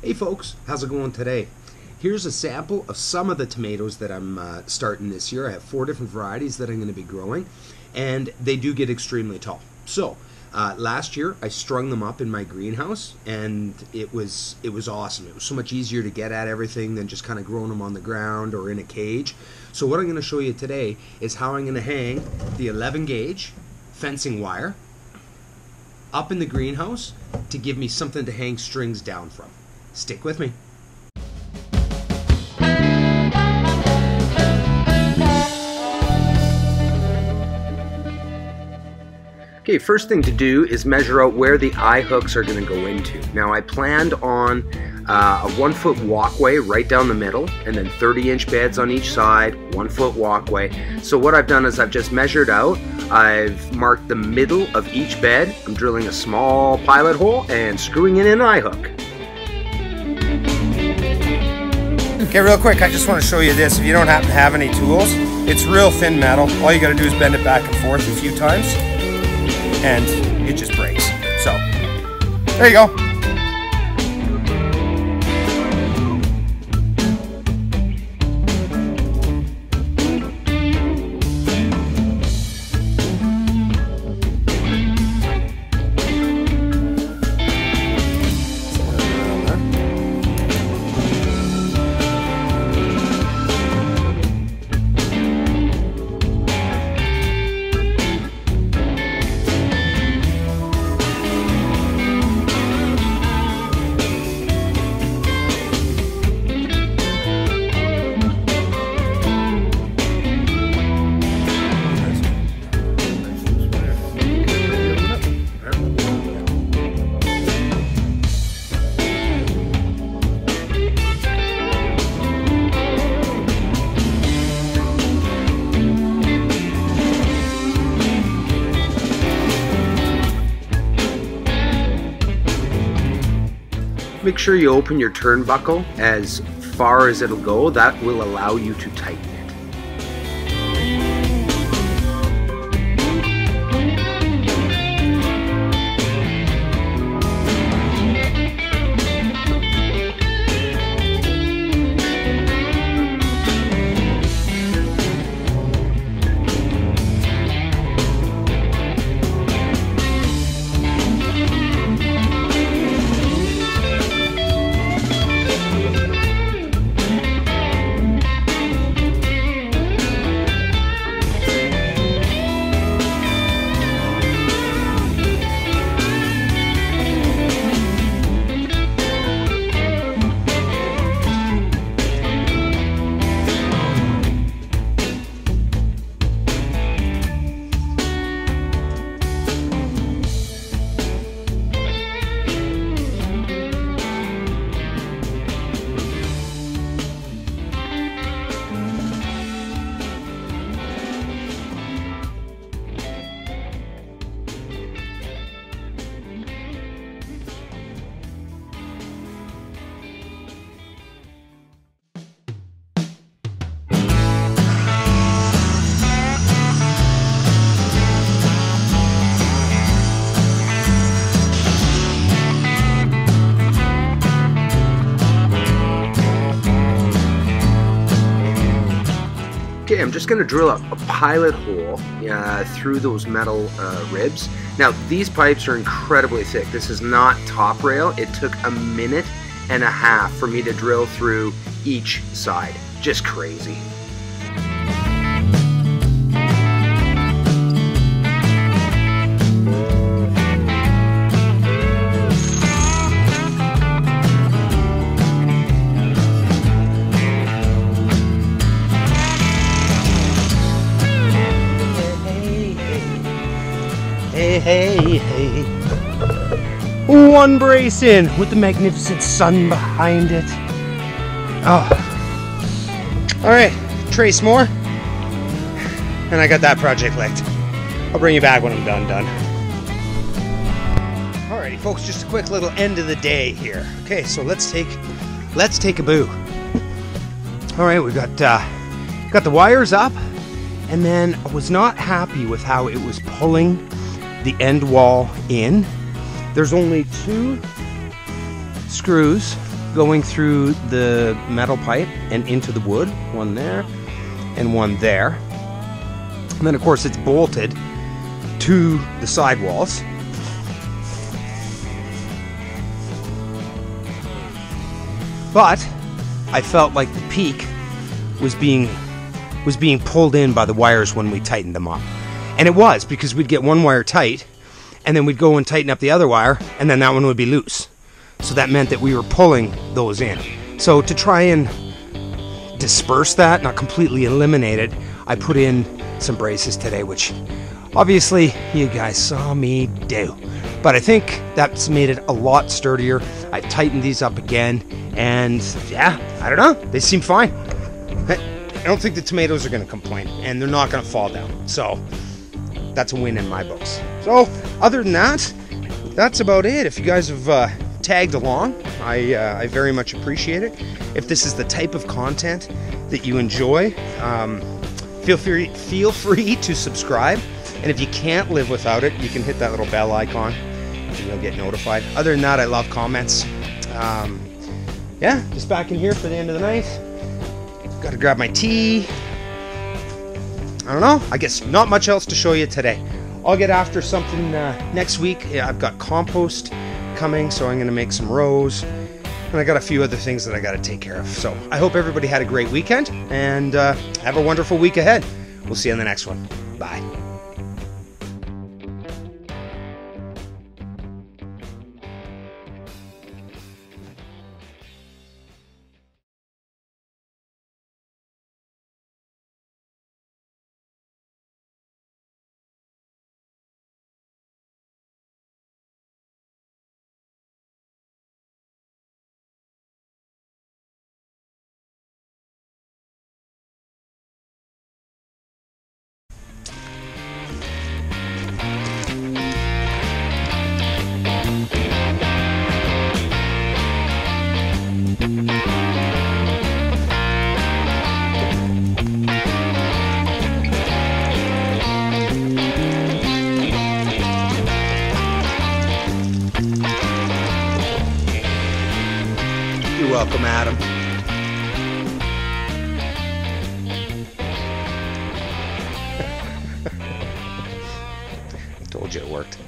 Hey folks, how's it going today? Here's a sample of some of the tomatoes that I'm starting this year. I have 4 different varieties that I'm going to be growing, and they do get extremely tall. So last year I strung them up in my greenhouse, and it was awesome. It was so much easier to get at everything than just kind of growing them on the ground or in a cage. So what I'm going to show you today is how I'm going to hang the 11 gauge fencing wire up in the greenhouse to give me something to hang strings down from. Stick with me. Okay, first thing to do is measure out where the eye hooks are going to go into. Now I planned on a 1-foot walkway right down the middle, and then 30-inch beds on each side, 1-foot walkway. So what I've done is I've just measured out, I've marked the middle of each bed, I'm drilling a small pilot hole and screwing in an eye hook. Okay, real quick, I just want to show you this. If you don't happen to have any tools, it's real thin metal. All you got to do is bend it back and forth a few times, and it just breaks. So, there you go. Make sure you open your turnbuckle as far as it'll go. That will allow you to tighten it. Okay, I'm just going to drill a pilot hole through those metal ribs. Now, these pipes are incredibly thick. This is not top rail. It took 1.5 minutes for me to drill through each side. Just crazy. Hey, hey. One brace in with the magnificent sun behind it. Oh. All right, trace more. And I got that project licked. I'll bring you back when I'm done. Alrighty, folks, just a quick little end of the day here. Okay, so let's take a boo. All right, we've got the wires up, and then I was not happy with how it was pulling the end wall in. There's only 2 screws going through the metal pipe and into the wood. One there and one there. And then of course it's bolted to the sidewalls. But I felt like the peak was being pulled in by the wires when we tightened them up. And it was, because we'd get one wire tight, and then we'd go and tighten up the other wire, and then that one would be loose. So that meant that we were pulling those in. So to try and disperse that, not completely eliminate it, I put in some braces today, which obviously you guys saw me do. But I think that's made it a lot sturdier. I've tightened these up again, and yeah, I don't know, they seem fine. I don't think the tomatoes are going to complain, and they're not going to fall down. So that's a win in my books. So other than that, that's about it. If you guys have tagged along, I very much appreciate it. If this is the type of content that you enjoy, feel free to subscribe. And if you can't live without it, you can hit that little bell icon and you'll get notified. Other than that, I love comments. Yeah, just back in here for the end of the night. Got to grab my tea. I don't know. I guess not much else to show you today. I'll get after something next week. Yeah, I've got compost coming, so I'm going to make some rows. And I got a few other things that I got to take care of. So I hope everybody had a great weekend, and have a wonderful week ahead. We'll see you in the next one. Bye. You're welcome, Adam. I told you it worked.